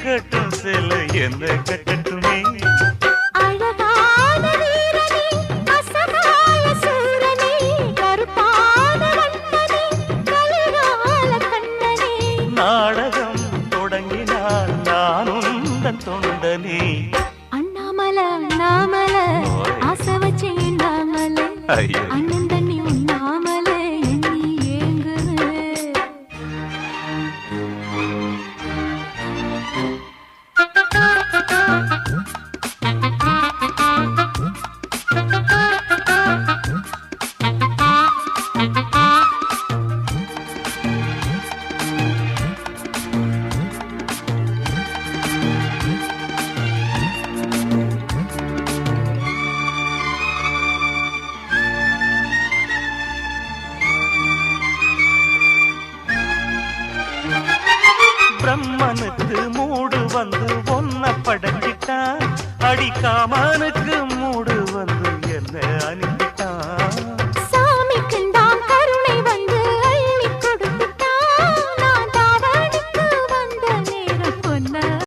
கட்டும் சில என்ன கட்டட்டுமே அழகான வீரனே அசகாய சூரனே கருப்பான வண்ணனே கலிகால கண்ணனே நாடகம் தொடங்கினால் நான் உந்தன் தொண்டனே அண்ணாமலை அண்ணாமலை ஆசை வச்சு எண்ணாமலை ஐயோ அண்ணன் தண்ணி உண்ணாமலை எண்ணி ஏங்குது பிரம்மனுக்கு மூடு வந்து ஒன்ன படைச்சிட்டான் அடிக்காமனுக்கு மூடு வந்து என்ன அனுப்பி